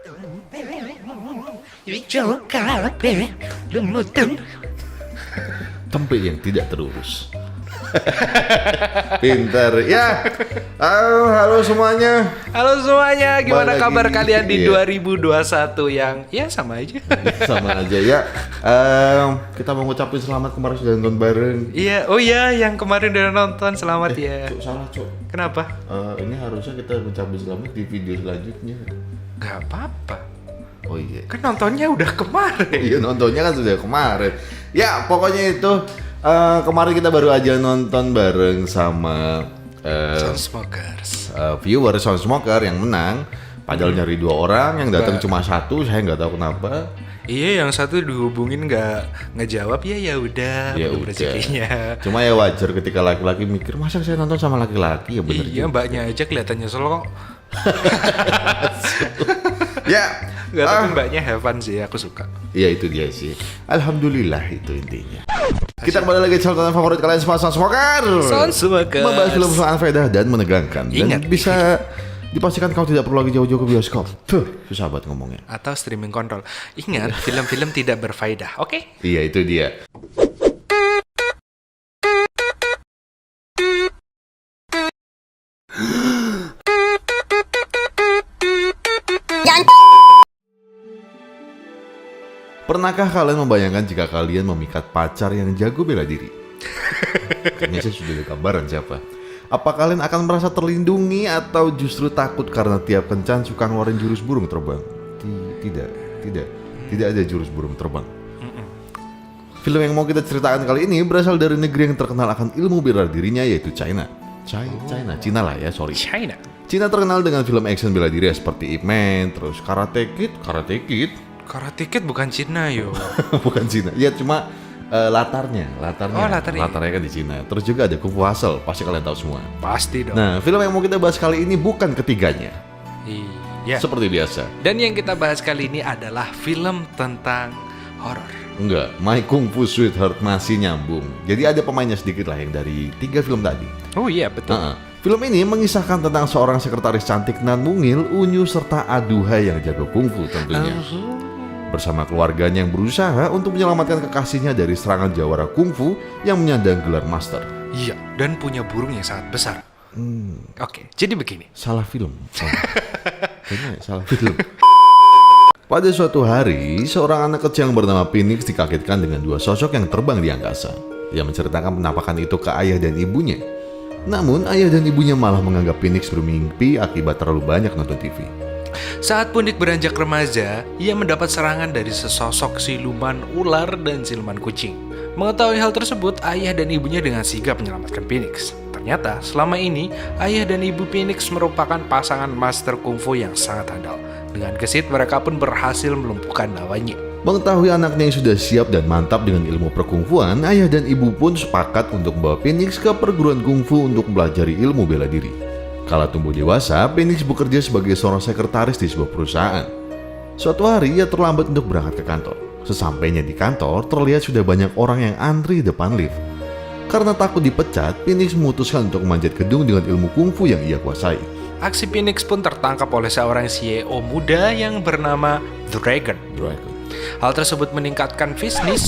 Tempe yang tidak terurus. Pintar ya. Halo semuanya. Halo semuanya, gimana Balik kabar lagi. kalian di Iya. 2021 yang ya sama aja. Sama aja ya. Kita mau ngucapin selamat kemarin sudah nonton bareng. Iya, oh iya yang kemarin udah nonton, selamat ya. Cuk, salah cuk. Kenapa? Ini harusnya kita ngucapin selamat di video selanjutnya. Gak apa-apa, Oh iya. kan nontonnya udah kemarin. Iya, nontonnya kan sudah kemarin. Ya pokoknya itu kemarin kita baru aja nonton bareng sama Sunsmokers. viewer Soundsmoker yang menang. Padahal nyari 2 orang, yang datang cuma 1, saya nggak tahu kenapa. Iya, yang satu dihubungin nggak ngejawab ya udah, Ya belum udah. rezekinya. Cuma ya wajar ketika laki-laki mikir, masa saya nonton sama laki-laki, ya bener Iya, juga. mbaknya aja kelihatannya nyesel kok. Ya, Gak, tapi mbaknya have fun sih, aku suka. ya itu dia sih. Alhamdulillah itu intinya. Kita kembali lagi ke tontonan favorit kalian semua, Soundsmoker. Soundsmokers. Membahas film faedah dan menegangkan. Dan Ingat. bisa dipastikan kau tidak perlu lagi jauh-jauh ke bioskop. Tuh, susah banget ngomongnya. Atau streaming kontrol. Ingat, film-film tidak berfaedah, oke? Iya, itu dia. Pernahkah kalian membayangkan jika kalian memikat pacar yang jago bela diri? Kayaknya saya sudah ada gambaran siapa. Apa kalian akan merasa terlindungi atau justru takut karena tiap kencan suka ngeluarin jurus burung terbang? Tidak ada jurus burung terbang. Film yang mau kita ceritakan kali ini berasal dari negeri yang terkenal akan ilmu bela dirinya, yaitu China. Cina lah ya, sorry. China. Cina terkenal dengan film action bela diri seperti Ip Man, terus Karate Kid, Karate Kid bukan Cina yo. bukan Cina. Ya cuma latarnya. Oh, latarnya. Latarnya kan di Cina. Terus juga ada Kung Fu Hustle, pasti kalian tahu semua. Pasti dong. Nah, film yang mau kita bahas kali ini bukan ketiganya. Iya. Seperti biasa. Dan yang kita bahas kali ini adalah film tentang horor. Enggak, My Kung Fu Sweetheart masih nyambung. Jadi ada pemainnya sedikit lah yang dari 3 film tadi. Oh iya, betul. Film ini mengisahkan tentang seorang sekretaris cantik nan mungil, unyu serta aduhai yang jago kungfu tentunya. Bersama keluarganya yang berusaha untuk menyelamatkan kekasihnya dari serangan jawara kungfu yang menyandang gelar master. Iya, dan punya burung yang sangat besar. Oke, jadi begini. Salah film. Kayaknya salah film. Pada suatu hari, seorang anak kecil yang bernama Phoenix dikagetkan dengan 2 sosok yang terbang di angkasa. Ia menceritakan penampakan itu ke ayah dan ibunya. Namun, ayah dan ibunya malah menganggap Phoenix bermimpi akibat terlalu banyak nonton TV. Saat Punik beranjak remaja, ia mendapat serangan dari sesosok siluman ular dan siluman kucing. Mengetahui hal tersebut, ayah dan ibunya dengan sigap menyelamatkan Phoenix. Ternyata, selama ini, ayah dan ibu Phoenix merupakan pasangan master kungfu yang sangat handal. Dengan gesit, mereka pun berhasil melumpuhkan lawannya. Mengetahui anaknya yang sudah siap dan mantap dengan ilmu perkungfuan, ayah dan ibu pun sepakat untuk membawa Phoenix ke perguruan kungfu untuk mempelajari ilmu bela diri. Kala tumbuh dewasa, Phoenix bekerja sebagai seorang sekretaris di sebuah perusahaan. Suatu hari, ia terlambat untuk berangkat ke kantor. Sesampainya di kantor, terlihat sudah banyak orang yang antri depan lift. Karena takut dipecat, Phoenix memutuskan untuk memanjat gedung dengan ilmu kungfu yang ia kuasai. Aksi Phoenix pun tertangkap oleh seorang CEO muda yang bernama Dragon. Hal tersebut meningkatkan bisnis.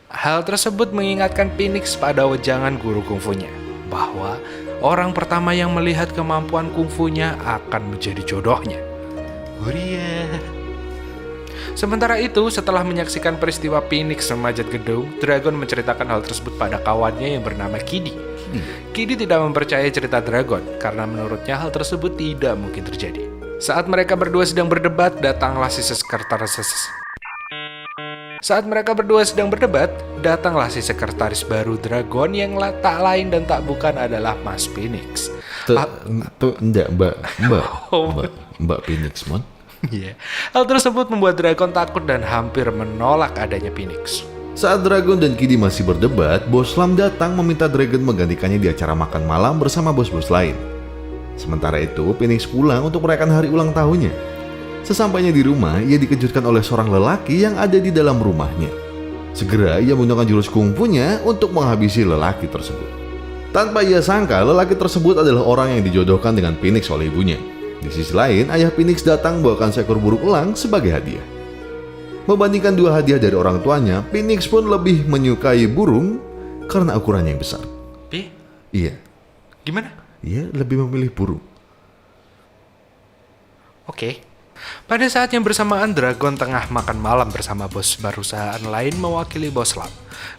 Hal tersebut mengingatkan Phoenix pada wejangan guru kungfunya, bahwa orang pertama yang melihat kemampuan kungfunya akan menjadi jodohnya. Sementara itu, setelah menyaksikan peristiwa Phoenix memanjat gedung, Dragon menceritakan hal tersebut pada kawannya yang bernama Kiddy. Kiddy tidak mempercayai cerita Dragon karena menurutnya hal tersebut tidak mungkin terjadi. Saat mereka berdua sedang berdebat, datanglah si sekretaris baru Dragon yang tak lain dan tak bukan adalah Mas Phoenix. Mbak Phoenix, mon. Iya. Hal tersebut membuat Dragon takut dan hampir menolak adanya Phoenix. Saat Dragon dan Kiddy masih berdebat, Bos Lam datang meminta Dragon menggantikannya di acara makan malam bersama bos-bos lain. Sementara itu, Phoenix pulang untuk merayakan hari ulang tahunnya. Sesampainya di rumah, ia dikejutkan oleh seorang lelaki yang ada di dalam rumahnya. Segera ia menggunakan jurus kungfunya untuk menghabisi lelaki tersebut. Tanpa ia sangka, lelaki tersebut adalah orang yang dijodohkan dengan Phoenix oleh ibunya. Di sisi lain, ayah Phoenix datang membawakan seekor burung elang sebagai hadiah. Membandingkan dua hadiah dari orang tuanya, Phoenix pun lebih menyukai burung karena ukurannya yang besar. Pi, Iya, gimana? ia lebih memilih burung. Oke. Pada saat yang bersamaan, Dragon tengah makan malam bersama bos perusahaan lain mewakili bos lab.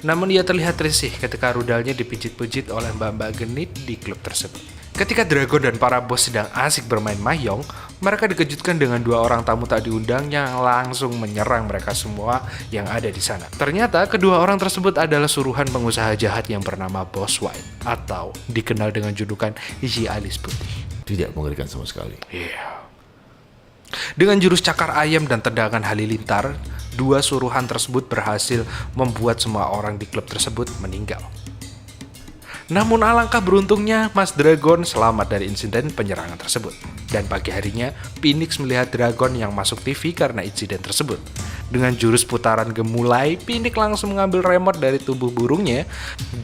Namun ia terlihat risih ketika rudalnya dipijit-pijit oleh mbak-mbak genit di klub tersebut. Ketika Dragon dan para bos sedang asik bermain mahjong, mereka dikejutkan dengan dua orang tamu tak diundang yang langsung menyerang mereka semua yang ada di sana. Ternyata kedua orang tersebut adalah suruhan pengusaha jahat yang bernama Boss White atau dikenal dengan julukan Isi Alis Putih. Tidak mengerikan sama sekali. Iya. Dengan jurus cakar ayam dan tendangan halilintar, dua suruhan tersebut berhasil membuat semua orang di klub tersebut meninggal. Namun alangkah beruntungnya, Mas Dragon selamat dari insiden penyerangan tersebut. Dan pagi harinya, Phoenix melihat Dragon yang masuk TV karena insiden tersebut. Dengan jurus putaran gemulai, Phoenix langsung mengambil remote dari tubuh burungnya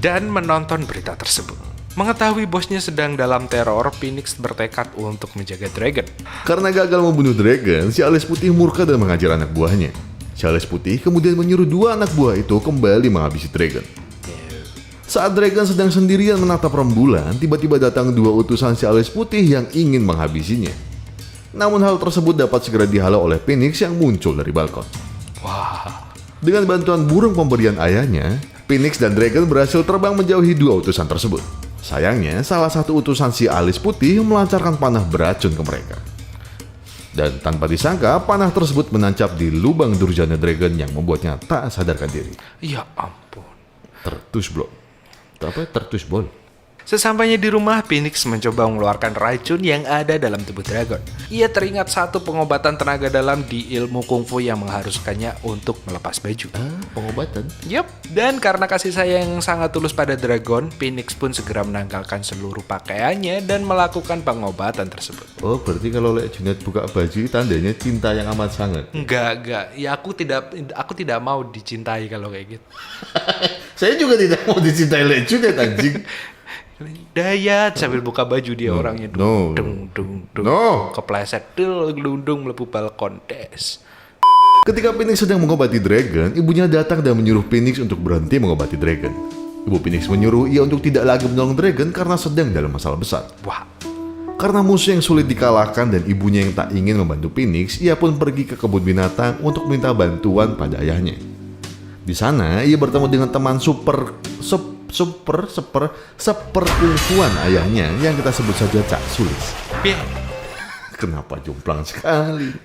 dan menonton berita tersebut. Mengetahui bosnya sedang dalam teror, Phoenix bertekad untuk menjaga Dragon. Karena gagal membunuh Dragon, si Alis Putih murka dan mengajar anak buahnya. Si Alis Putih kemudian menyuruh dua anak buah itu kembali menghabisi Dragon. Saat Dragon sedang sendirian menatap rembulan, tiba-tiba datang dua utusan si Alis Putih yang ingin menghabisinya. Namun hal tersebut dapat segera dihalau oleh Phoenix yang muncul dari balkon. Wah, Dengan bantuan burung pemberian ayahnya, Phoenix dan Dragon berhasil terbang menjauhi dua utusan tersebut. Sayangnya, salah satu utusan si Alis Putih melancarkan panah beracun ke mereka. Dan tanpa disangka, panah tersebut menancap di lubang durjana Dragon yang membuatnya tak sadarkan diri. ya ampun. Tertusblok. Tertusbol. Sesampainya di rumah, Phoenix mencoba mengeluarkan racun yang ada dalam tubuh Dragon. Ia teringat satu pengobatan tenaga dalam di ilmu kungfu yang mengharuskannya untuk melepas baju. Pengobatan? Yup, dan karena kasih sayang yang sangat tulus pada Dragon, Phoenix pun segera menanggalkan seluruh pakaiannya dan melakukan pengobatan tersebut. Oh, berarti kalau Lek Junet buka baju, tandanya cinta yang amat sangat. Enggak. Ya aku tidak mau dicintai kalau kayak gitu. Saya juga tidak mau dicintai Lek Junet, anjing. Dayat sambil buka baju dia orangnya no. dung kepleset gelundung melebu balkon des. Ketika Phoenix sedang mengobati Dragon, ibunya datang dan menyuruh Phoenix untuk berhenti mengobati Dragon. Ibu Phoenix menyuruh ia untuk tidak lagi menolong Dragon karena sedang dalam masalah besar. Wah, Karena musuh yang sulit dikalahkan dan ibunya yang tak ingin membantu Phoenix, ia pun pergi ke kebun binatang untuk minta bantuan pada ayahnya. Di sana, ia bertemu dengan teman seperkungfuan ayahnya yang kita sebut saja Cak Sulis. Kenapa jomplang sekali?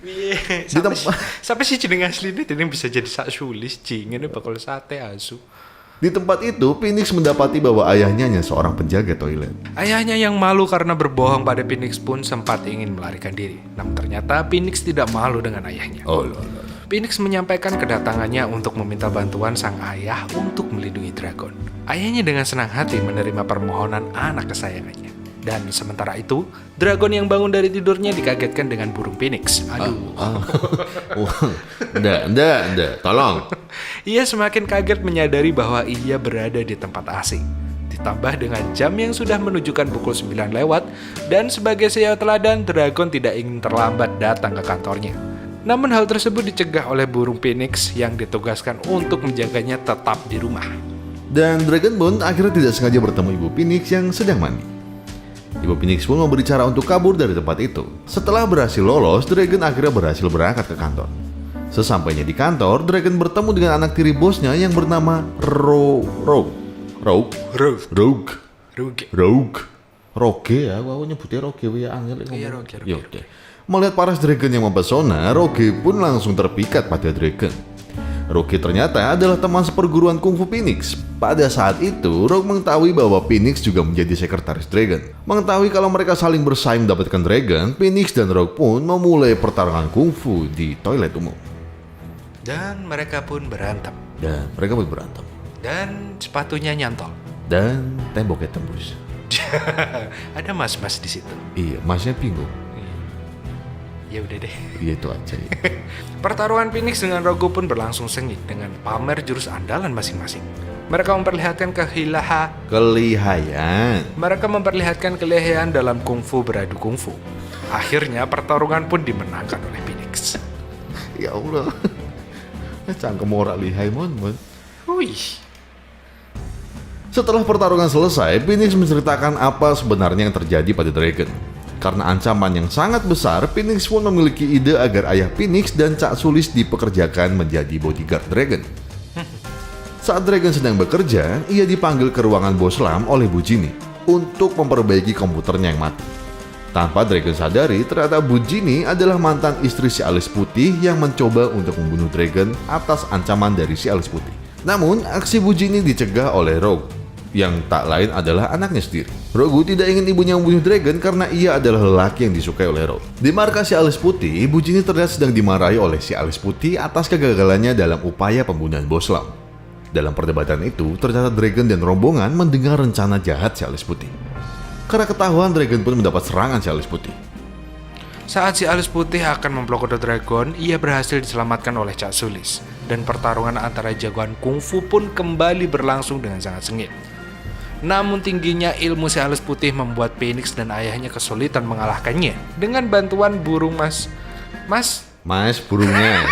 Sampai si jeneng asli ini bisa jadi sak sulis cing ini bakal sate asu. Di tempat itu, Phoenix mendapati bahwa ayahnya hanya seorang penjaga toilet. Ayahnya yang malu karena berbohong pada Phoenix pun sempat ingin melarikan diri. Namun ternyata Phoenix tidak malu dengan ayahnya. Phoenix menyampaikan kedatangannya untuk meminta bantuan sang ayah untuk melindungi Dragon. Ayahnya dengan senang hati menerima permohonan anak kesayangannya. Dan sementara itu, Dragon yang bangun dari tidurnya dikagetkan dengan burung Phoenix. Nggak, tolong. Ia semakin kaget menyadari bahwa ia berada di tempat asing. Ditambah dengan jam yang sudah menunjukkan pukul 9 lewat, dan sebagai seo teladan, Dragon tidak ingin terlambat datang ke kantornya. Namun hal tersebut dicegah oleh burung Phoenix yang ditugaskan untuk menjaganya tetap di rumah. Dan Dragon pun akhirnya tidak sengaja bertemu Ibu Phoenix yang sedang mandi. Ibu Phoenix pun memberi cara untuk kabur dari tempat itu. Setelah berhasil lolos, Dragon akhirnya berhasil berangkat ke kantor. Sesampainya di kantor, Dragon bertemu dengan anak tiri bosnya yang bernama Rogue ya, wow nyebutnya Rogue ya angel. Iya, Rogue. Melihat paras Dragon yang mempesona, Rogue pun langsung terpikat pada Dragon. Rogue ternyata adalah teman seperguruan kungfu Phoenix. Pada saat itu, Rogue mengetahui bahwa Phoenix juga menjadi sekretaris Dragon. Mengetahui kalau mereka saling bersaing mendapatkan Dragon, Phoenix dan Rogue pun memulai pertarungan kungfu di toilet umum. Dan mereka pun berantem. Dan sepatunya nyantol. Dan temboknya tembus. Ada mas-mas di situ. Iya, masnya bingung. Ya udah deh. Iya itu aja. Ya. Pertarungan Phoenix dengan Rogue pun berlangsung sengit dengan pamer jurus andalan masing-masing. Mereka memperlihatkan kelihayan dalam kungfu beradu kungfu. Akhirnya pertarungan pun dimenangkan oleh Phoenix. Ya Allah. Cangkem ora lihai mon. Wih. Setelah pertarungan selesai, Phoenix menceritakan apa sebenarnya yang terjadi pada Dragon. Karena ancaman yang sangat besar, Phoenix pun memiliki ide agar ayah Phoenix dan Cak Sulis dipekerjakan menjadi bodyguard Dragon. Saat Dragon sedang bekerja, ia dipanggil ke ruangan Bos Lam oleh Bu Ginny untuk memperbaiki komputernya yang mati. Tanpa Dragon sadari, ternyata Bu Ginny adalah mantan istri si Alis Putih yang mencoba untuk membunuh Dragon atas ancaman dari si Alis Putih. Namun, aksi Bu Ginny dicegah oleh Rogue, yang tak lain adalah anaknya sendiri. Rogue tidak ingin ibunya membunuh Dragon karena ia adalah lelaki yang disukai oleh Rogue. Di markas si Alis Putih, Bu Ginny terlihat sedang dimarahi oleh si Alis Putih atas kegagalannya dalam upaya pembunuhan Bos Lam. Dalam perdebatan itu, ternyata Dragon dan rombongan mendengar rencana jahat si Alis Putih. Karena ketahuan, Dragon pun mendapat serangan si Alis Putih. Saat si Alis Putih akan memblokade Dragon, ia berhasil diselamatkan oleh Cak Sulis. Dan pertarungan antara jagoan kungfu pun kembali berlangsung dengan sangat sengit. Namun tingginya ilmu si Alis Putih membuat Phoenix dan ayahnya kesulitan mengalahkannya dengan bantuan burung Mas burungnya.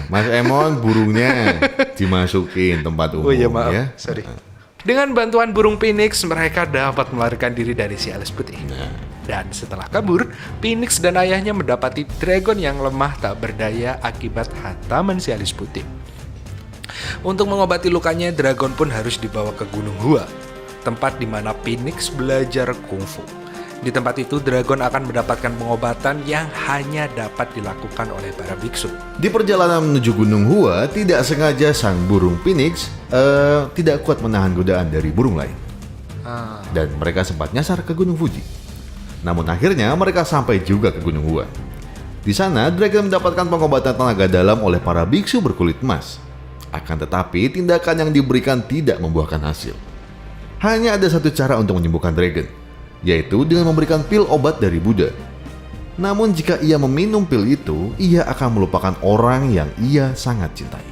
Mas Emon burungnya dimasukin tempat umum. Oh iya maaf, ya. sorry. Dengan bantuan burung Phoenix, mereka dapat melarikan diri dari si Alis Putih. Dan setelah kabur, Phoenix dan ayahnya mendapati Dragon yang lemah tak berdaya akibat hantaman si Alis Putih. Untuk mengobati lukanya, Dragon pun harus dibawa ke Gunung Hua, tempat di mana Phoenix belajar kungfu. Di tempat itu, Dragon akan mendapatkan pengobatan yang hanya dapat dilakukan oleh para biksu. Di perjalanan menuju Gunung Hua, tidak sengaja sang burung Phoenix tidak kuat menahan godaan dari burung lain. Dan mereka sempat nyasar ke Gunung Fuji. Namun akhirnya mereka sampai juga ke Gunung Hua. Di sana, Dragon mendapatkan pengobatan tenaga dalam oleh para biksu berkulit emas. Akan tetapi, tindakan yang diberikan tidak membuahkan hasil. Hanya ada satu cara untuk menyembuhkan Dragon, yaitu dengan memberikan pil obat dari Buddha. Namun jika ia meminum pil itu, ia akan melupakan orang yang ia sangat cintai.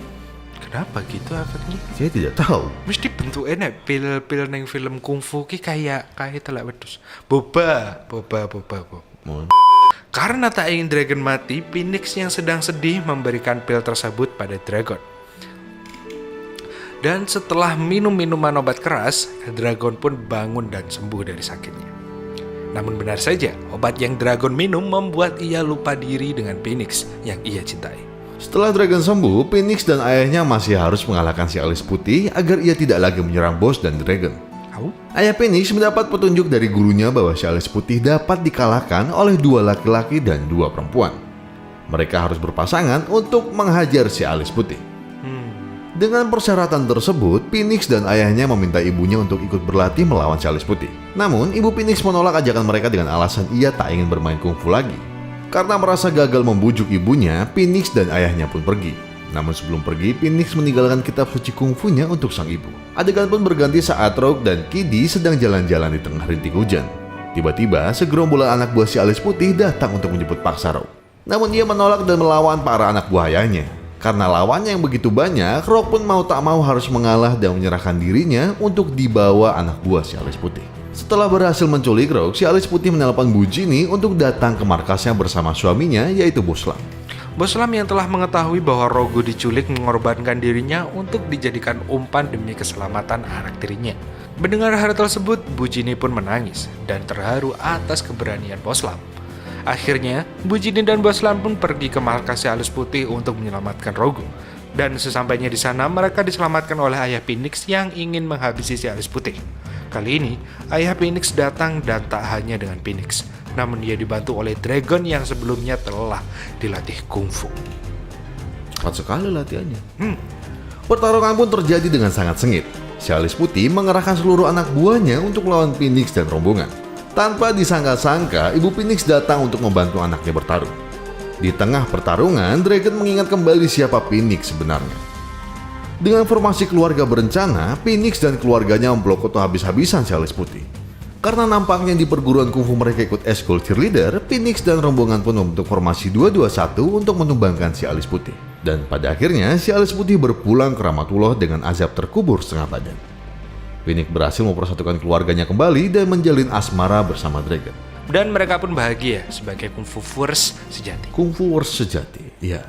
Kenapa gitu efeknya? Saya tidak tahu. Mesti bentuknya pil-pil neng film kungfu ki kayak telak wedus. Boba. Karena tak ingin Dragon mati, Phoenix yang sedang sedih memberikan pil tersebut pada Dragon. Dan setelah minum minuman obat keras, Dragon pun bangun dan sembuh dari sakitnya. Namun benar saja, obat yang Dragon minum membuat ia lupa diri dengan Phoenix yang ia cintai. Setelah Dragon sembuh, Phoenix dan ayahnya masih harus mengalahkan si Alis Putih agar ia tidak lagi menyerang bos dan Dragon. Ayah Phoenix mendapat petunjuk dari gurunya bahwa si Alis Putih dapat dikalahkan oleh 2 laki-laki dan 2 perempuan. Mereka harus berpasangan untuk menghajar si Alis Putih. Dengan persyaratan tersebut, Phoenix dan ayahnya meminta ibunya untuk ikut berlatih melawan si Alis Putih. Namun, ibu Phoenix menolak ajakan mereka dengan alasan ia tak ingin bermain kungfu lagi. Karena merasa gagal membujuk ibunya, Phoenix dan ayahnya pun pergi. Namun sebelum pergi, Phoenix meninggalkan kitab suci kungfunya untuk sang ibu. Adegan pun berganti saat Rogue dan Kiddy sedang jalan-jalan di tengah rintik hujan. Tiba-tiba, segerombolan anak buah si Alis Putih datang untuk menjemput paksa Rogue. Namun ia menolak dan melawan para anak buah ayahnya. Karena lawannya yang begitu banyak, Rogue pun mau tak mau harus mengalah dan menyerahkan dirinya untuk dibawa anak buah si Alis Putih. Setelah berhasil menculik Rogue, si Alis Putih menelpon Bu Ginny untuk datang ke markasnya bersama suaminya, yaitu Bos Lam. Bos Lam yang telah mengetahui bahwa Rogue diculik mengorbankan dirinya untuk dijadikan umpan demi keselamatan anak tirinya. Mendengar hal tersebut, Bu Ginny pun menangis dan terharu atas keberanian Bos Lam. Akhirnya, Bu Ginny dan Bos Lam pun pergi ke markas si Alis Putih untuk menyelamatkan Rogue. Dan sesampainya di sana, mereka diselamatkan oleh ayah Phoenix yang ingin menghabisi si Alis Putih. Kali ini, ayah Phoenix datang dan tak hanya dengan Phoenix, namun ia dibantu oleh Dragon yang sebelumnya telah dilatih kungfu. Cepat sekali latihannya. Pertarungan pun terjadi dengan sangat sengit. Si Alis Putih mengerahkan seluruh anak buahnya untuk melawan Phoenix dan rombongan. Tanpa disangka-sangka, ibu Phoenix datang untuk membantu anaknya bertarung. Di tengah pertarungan, Dragon mengingat kembali siapa Phoenix sebenarnya. Dengan formasi keluarga berencana, Phoenix dan keluarganya memblokot habis-habisan si Alis Putih. Karena nampaknya di perguruan kungfu mereka ikut eskul cheerleader, Phoenix dan rombongan pun membentuk formasi 221 untuk menumbangkan si Alis Putih. Dan pada akhirnya, si Alis Putih berpulang ke Ramatullah dengan azab terkubur setengah badan. Phoenix berhasil mempersatukan keluarganya kembali dan menjalin asmara bersama Dragon. Dan mereka pun bahagia sebagai kungfuvers sejati. Kungfuvers sejati, iya.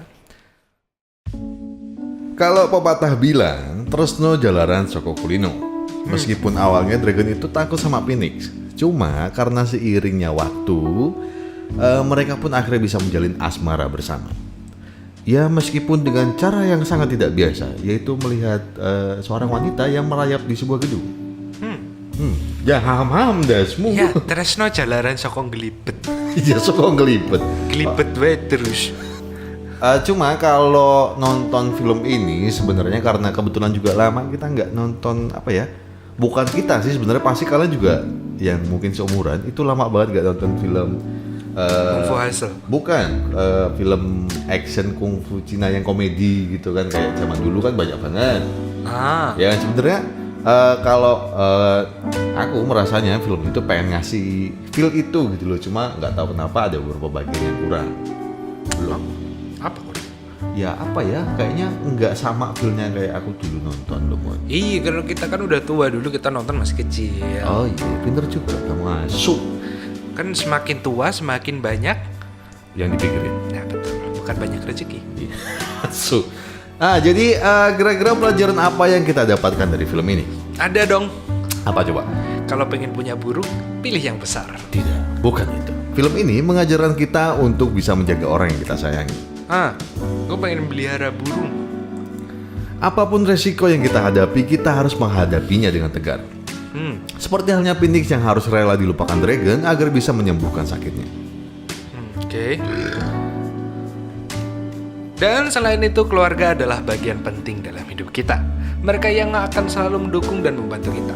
Kalau pepatah bilang, tresno jalaran saka kulino. Meskipun awalnya Dragon itu takut sama Phoenix, cuma karena seiringnya waktu, mereka pun akhirnya bisa menjalin asmara bersama. Ya meskipun dengan cara yang sangat tidak biasa, yaitu melihat seorang wanita yang merayap di sebuah gedung. Ya ham-ham dasmu. Ya, tresno jalaran saka ngelibet. Ya soko ngelipet. Gelibet wae terus. Cuma kalau nonton film ini sebenarnya karena kebetulan juga lama kita nggak nonton apa ya, bukan kita sih sebenarnya, pasti kalian juga yang mungkin seumuran itu lama banget nggak nonton film Kungfu Hustle. bukan film action kungfu Cina yang komedi gitu kan, kayak zaman dulu kan banyak banget ya sebenarnya. Kalau aku merasanya film itu pengen ngasih feel itu gitu loh, cuma nggak tahu kenapa ada beberapa bagian yang kurang. Belum Apa kok? ya apa ya, kayaknya nggak sama feelnya kayak aku dulu nonton loh Mon. Iya, karena kita kan udah tua, dulu kita nonton masih kecil. Oh iya, pinter juga kamu masuk Kan semakin tua semakin banyak. yang dipikirin. Ya betul, bukan banyak rezeki. Masuk. Jadi kira-kira pelajaran apa yang kita dapatkan dari film ini? Ada dong. Apa coba? Kalau pengen punya burung, pilih yang besar. Tidak, bukan itu. Film ini mengajarkan kita untuk bisa menjaga orang yang kita sayangi. Gue pengen melihara burung. Apapun resiko yang kita hadapi, kita harus menghadapinya dengan tegar. Seperti halnya Phoenix yang harus rela dilupakan Dragon agar bisa menyembuhkan sakitnya. Oke. Dan selain itu, keluarga adalah bagian penting dalam hidup kita. Mereka yang akan selalu mendukung dan membantu kita.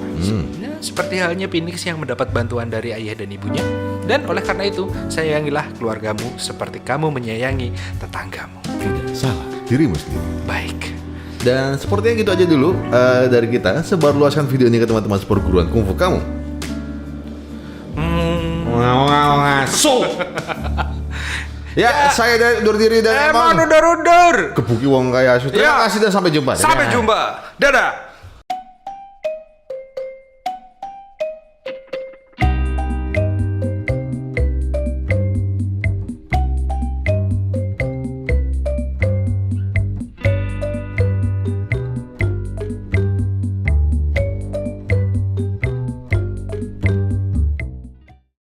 Seperti halnya Phoenix yang mendapat bantuan dari ayah dan ibunya. Dan oleh karena itu, sayangilah keluargamu seperti kamu menyayangi tetanggamu. Tidak salah, dirimu sendiri. Baik. Dan sepertinya gitu aja dulu dari kita. Sebarluaskan video ini ke teman-teman perguruan kungfu kamu. Masuk. Ya, saya dari undur diri dan Emang undur-undur. kebuki wong kayak asu. Terima kasih dan sampai jumpa. Sampai jumpa. Dadah.